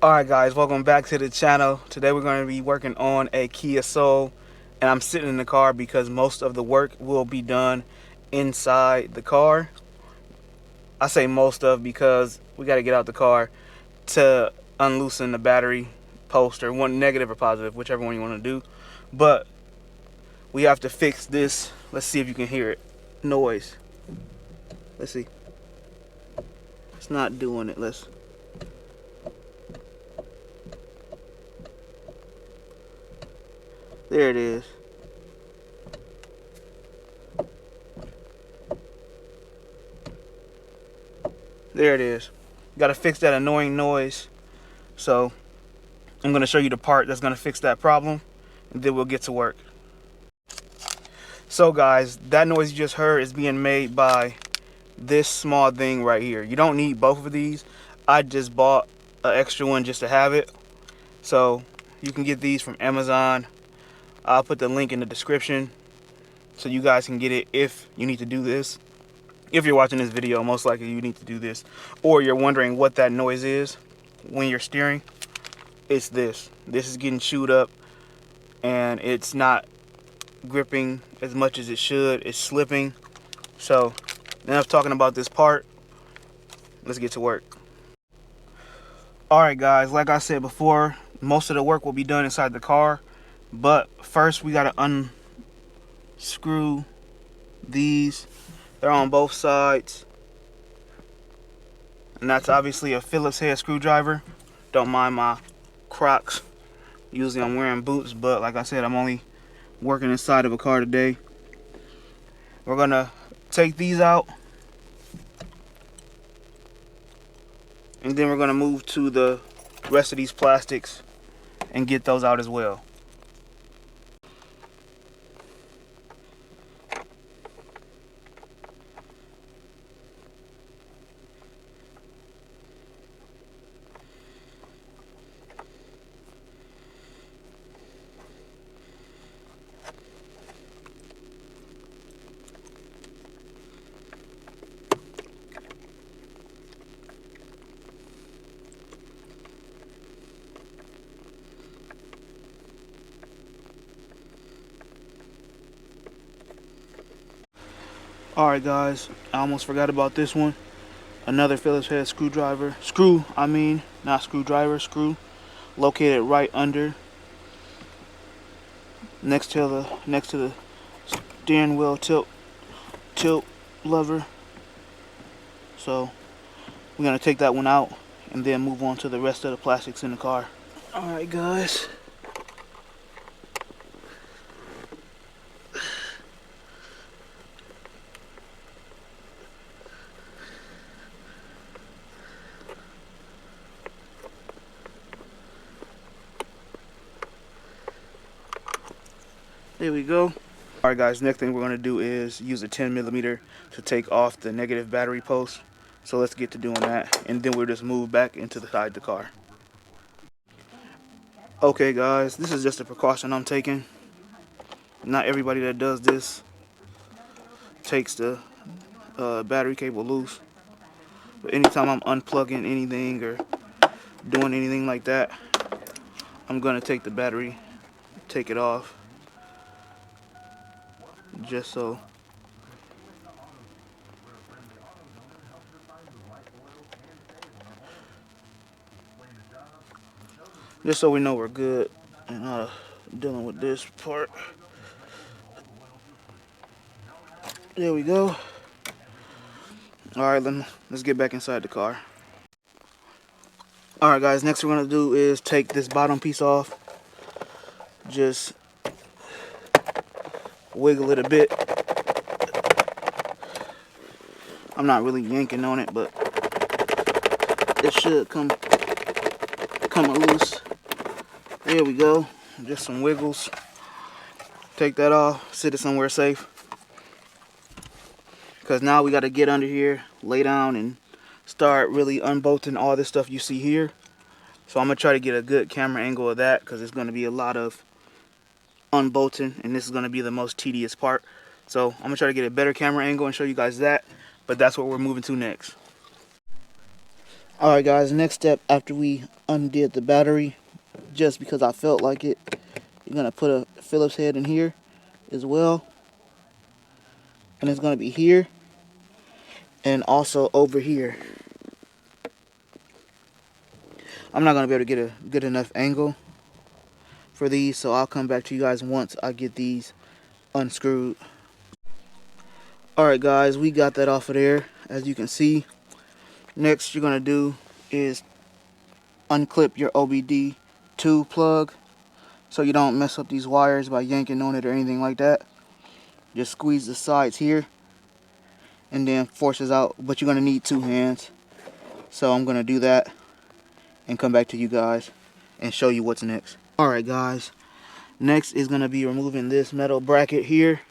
Alright guys, welcome back to the channel. Today we're going to be working on a Kia Soul, and I'm sitting in the car because most of the work will be done inside the car. I say most of because we got to get out the car to unloosen the battery post, or one negative or positive, whichever one you want to do. But we have to fix this. Let's see if you can hear it. Noise. Let's see. It's not doing it. There it is. There it is. Got to fix that annoying noise. So I'm going to show you the part that's going to fix that problem, and then we'll get to work. So guys, that noise you just heard is being made by this small thing right here. You don't need both of these. I just bought an extra one just to have it. So you can get these from Amazon. I'll put the link in the description so you guys can get it if you need to do this. If you're watching this video, most likely you need to do this. Or you're wondering what that noise is when you're steering. It's this. This is getting chewed up and it's not gripping as much as it should. It's slipping. So enough talking about this part. Let's get to work. Alright guys, like I said before, most of the work will be done inside the car. But first we gotta unscrew these. They're on both sides. And that's obviously a Phillips head screwdriver. Don't mind my Crocs. Usually I'm wearing boots, but like I said, I'm only working inside of a car today. We're gonna take these out. And then we're gonna move to the rest of these plastics and get those out as well. Alright guys, I almost forgot about this one. Another Phillips head screwdriver. Screw, not screwdriver, screw. Located right under. Next to the steering wheel tilt lever. So we're gonna take that one out and then move on to the rest of the plastics in the car. Alright guys. There we go. Alright guys, next thing we're going to do is use a 10mm to take off the negative battery post. So let's get to doing that, and then we'll just move back into the side of the car. Okay guys, this is just a precaution I'm taking. Not everybody that does this takes the battery cable loose. But anytime I'm unplugging anything or doing anything like that, I'm going to take the battery, take it off. Just so we know we're good and dealing with this part. There we go. Alright, let's get back inside the car. Alright guys, next we're going to do is take this bottom piece off. Just wiggle it a bit. I'm not really yanking on it, but it should come loose. There we go. Just some wiggles. Take that off, sit it somewhere safe. Because now we got to get under here, lay down, and start really unbolting all this stuff you see here. So I'm going to try to get a good camera angle of that, because it's going to be a lot of unbolting, and this is going to be the most tedious part. So I'm going to try to get a better camera angle and show you guys that. But that's what we're moving to next. Alright guys, next step after we undid the battery, just because I felt like it, you're going to put a Phillips head in here as well. And it's going to be here and also over here. I'm not going to be able to get a good enough angle for these, so I'll come back to you guys once I get these unscrewed. Alright guys, we got that off of there, as you can see. Next you're going to do is unclip your OBD2 plug so you don't mess up these wires by yanking on it or anything like that. Just squeeze the sides here and then forces out, but you're going to need 2 hands. So I'm going to do that and come back to you guys and show you what's next. Alright guys, next is going to be removing this metal bracket here.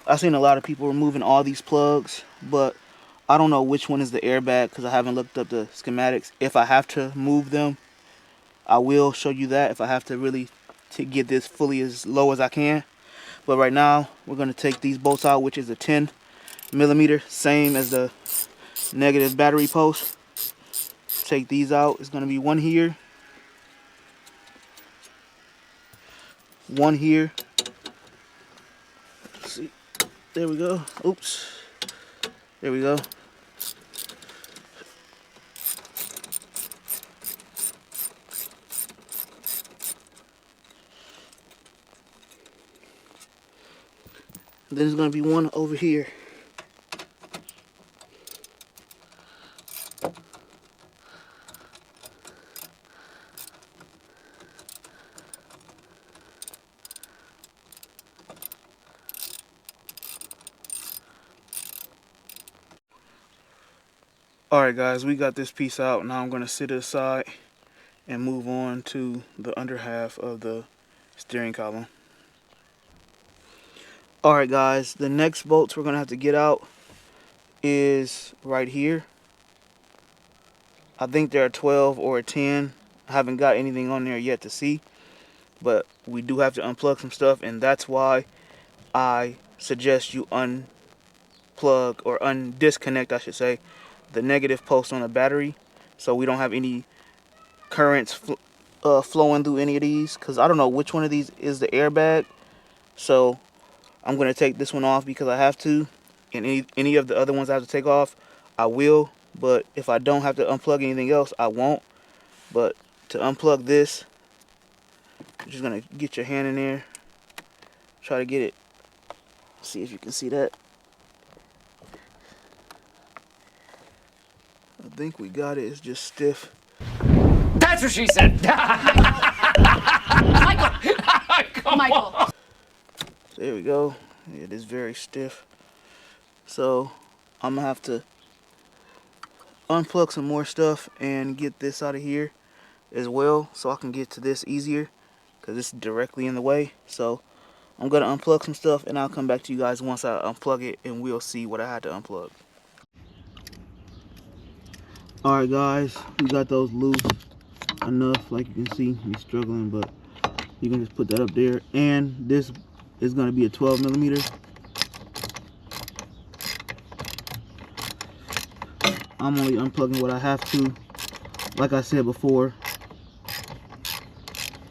I've seen a lot of people removing all these plugs, but I don't know which one is the airbag because I haven't looked up the schematics. If I have to move them, I will show you that if I have to really to get this fully as low as I can. But right now, we're going to take these bolts out, which is a 10mm, same as the negative battery post. Take these out. It's going to be one here, one here. Let's see. There we go. Oops. There we go. Then there's going to be one over here. Alright guys, we got this piece out. Now I'm going to sit it aside and move on to the under half of the steering column. Alright guys, the next bolts we're going to have to get out is right here. I think they're a 12 or a 10. I haven't got anything on there yet to see, but we do have to unplug some stuff, and that's why I suggest you unplug or disconnect, I should say, the negative post on the battery so we don't have any currents flowing through any of these, because I don't know which one of these is the airbag. So I'm going to take this one off because I have to, and any of the other ones I have to take off, I will. But if I don't have to unplug anything else, I won't. But to unplug this, you're just going to get your hand in there, try to get it, see if you can see that. I think we got it. It's just stiff. That's what she said. Michael. There we go. It is very stiff. So I'm going to have to unplug some more stuff and get this out of here as well so I can get to this easier because it's directly in the way. So I'm going to unplug some stuff and I'll come back to you guys once I unplug it and we'll see what I had to unplug. Alright guys, we got those loose enough. Like you can see, me struggling, but you can just put that up there. And this is going to be a 12mm. I'm only unplugging what I have to. Like I said before,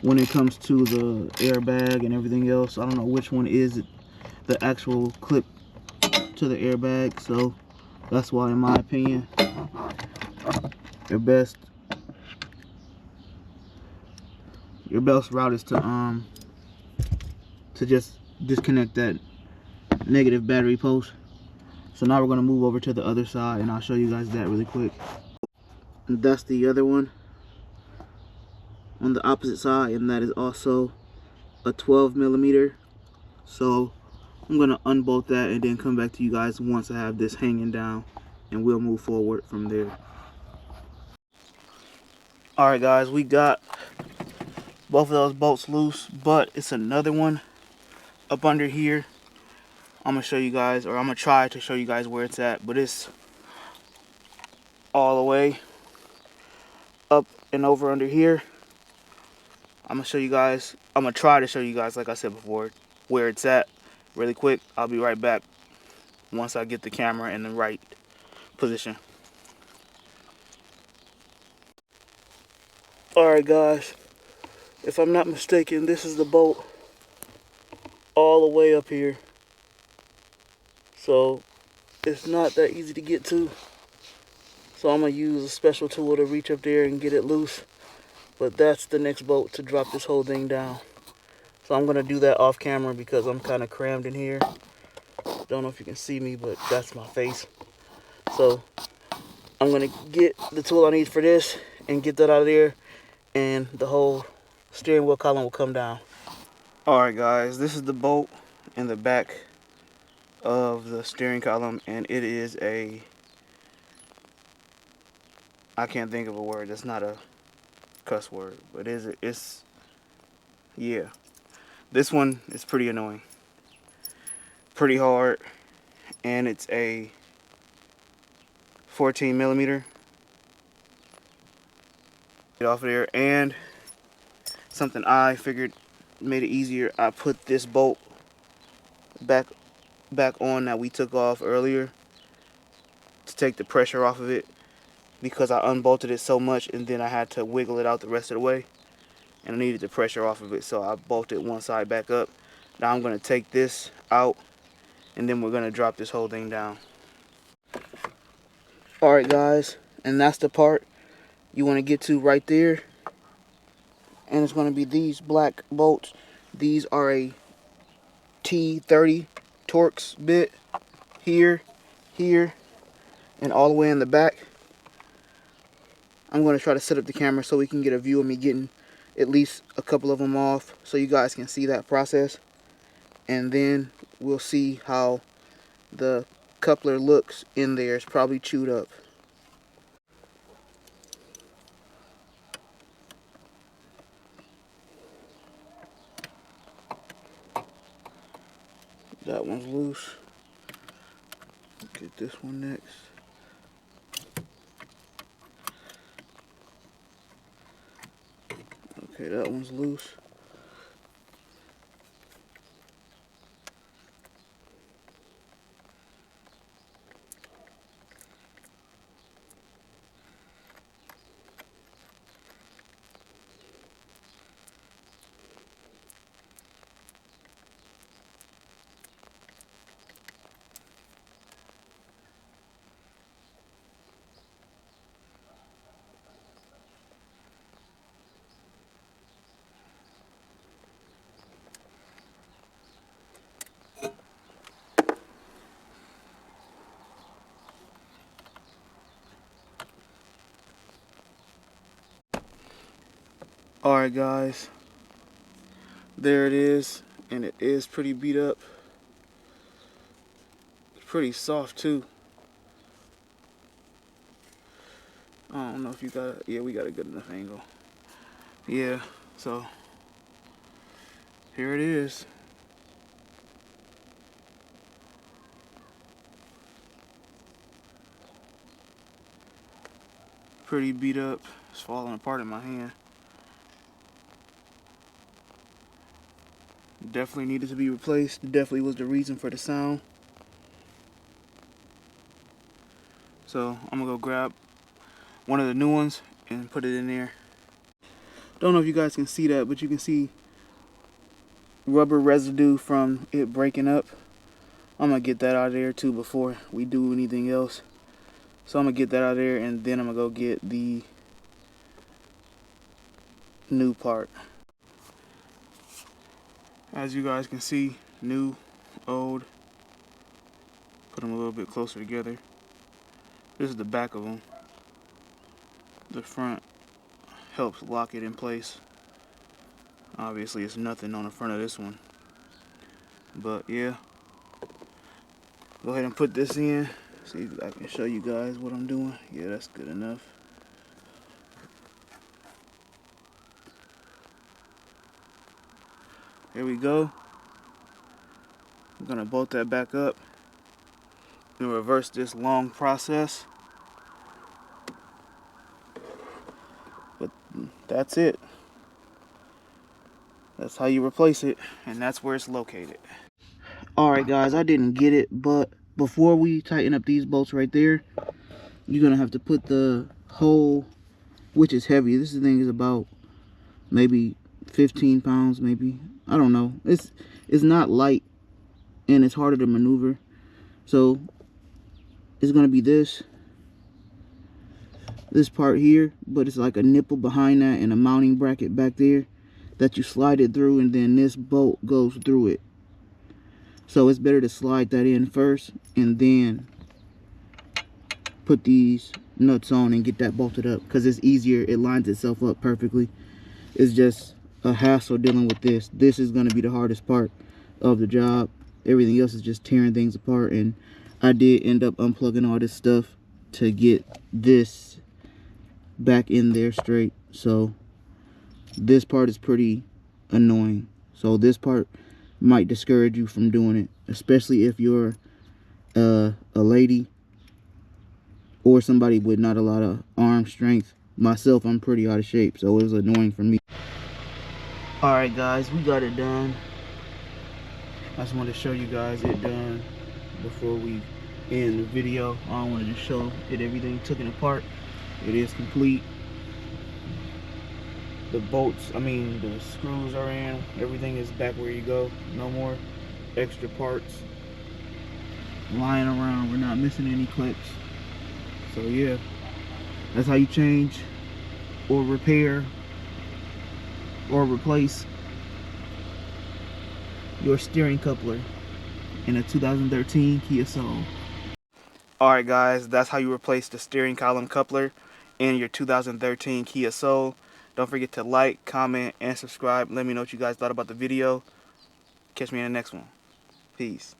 when it comes to the airbag and everything else, I don't know which one is the actual clip to the airbag, so that's why, in my opinion, your best route is to just disconnect that negative battery post. So now we're going to move over to the other side and I'll show you guys that really quick. And that's the other one on the opposite side, and that is also a 12mm. So I'm going to unbolt that and then come back to you guys once I have this hanging down, and we'll move forward from there. Alright guys, we got both of those bolts loose, but it's another one up under here. I'm going to show you guys, or I'm going to try to show you guys where it's at, but it's all the way up and over under here. I'm going to show you guys, I'm going to try to show you guys, like I said before, where it's at really quick. I'll be right back once I get the camera in the right position. Alright guys, if I'm not mistaken, this is the bolt all the way up here. So it's not that easy to get to. So I'm going to use a special tool to reach up there and get it loose. But that's the next bolt to drop this whole thing down. So I'm going to do that off camera because I'm kind of crammed in here. Don't know if you can see me, but that's my face. So I'm going to get the tool I need for this and get that out of there. And the whole steering wheel column will come down. Alright guys, this is the bolt in the back of the steering column. And it is a... I can't think of a word. That's not a cuss word. But yeah. This one is pretty annoying. Pretty hard. And it's a 14 millimeter. Get off of there. And something I figured made it easier. I put this bolt back on that we took off earlier to take the pressure off of it, because I unbolted it so much and then I had to wiggle it out the rest of the way. And I needed the pressure off of it, so I bolted one side back up. Now I'm going to take this out and then we're going to drop this whole thing down. Alright guys, and that's the part you want to get to right there. And it's going to be these black bolts. These are a T30 Torx bit here, here, and all the way in the back. I'm going to try to set up the camera so we can get a view of me getting at least a couple of them off so you guys can see that process. And then we'll see how the coupler looks in there. It's probably chewed up. That one's loose. Get this one next. Okay, that one's loose. Alright guys, there it is, and it is pretty beat up. It's pretty soft too. I don't know if you got it. Yeah, we got a good enough angle. Yeah, so here it is. Pretty beat up. It's falling apart in my hand. Definitely needed to be replaced. Definitely was the reason for the sound. So I'm gonna go grab one of the new ones and put it in there. Don't know if you guys can see that, but you can see rubber residue from it breaking up. I'm gonna get that out of there too before we do anything else. So I'm gonna get that out of there and then I'm gonna go get the new part. As you guys can see, new, old. Put them a little bit closer together. This is the back of them. The front helps lock it in place. Obviously it's nothing on the front of this one. But yeah. Go ahead and put this in. See if I can show you guys what I'm doing. Yeah, that's good enough. Here we go. I'm gonna bolt that back up and reverse this long process. But that's it. That's how you replace it, and that's where it's located. Alright guys, I didn't get it, but before we tighten up these bolts right there, you're gonna have to put the whole which is heavy. This thing is about maybe 15 pounds, maybe. I don't know. It's not light, and it's harder to maneuver. So it's gonna be this part here, but it's like a nipple behind that and a mounting bracket back there that you slide it through, and then this bolt goes through it. So it's better to slide that in first and then put these nuts on and get that bolted up, because it's easier. It lines itself up perfectly. It's just a hassle dealing with this. This is going to be the hardest part of the job. Everything else is just tearing things apart, and I did end up unplugging all this stuff to get this back in there straight. So this part is pretty annoying. So this part might discourage you from doing it, especially if you're a lady or somebody with not a lot of arm strength. Myself, I'm pretty out of shape, so it was annoying for me. Alright guys, we got it done. I just wanted to show you guys it done before we end the video. I wanted to show it, everything taken apart. It is complete. The bolts, the screws are in. Everything is back where you go. No more extra parts lying around. We're not missing any clips. So yeah, that's how you change or repair or replace your steering coupler in a 2013 Kia Soul. Alright guys, that's how you replace the steering column coupler in your 2013 Kia Soul. Don't forget to like, comment, and subscribe. Let me know what you guys thought about the video. Catch me in the next one. Peace.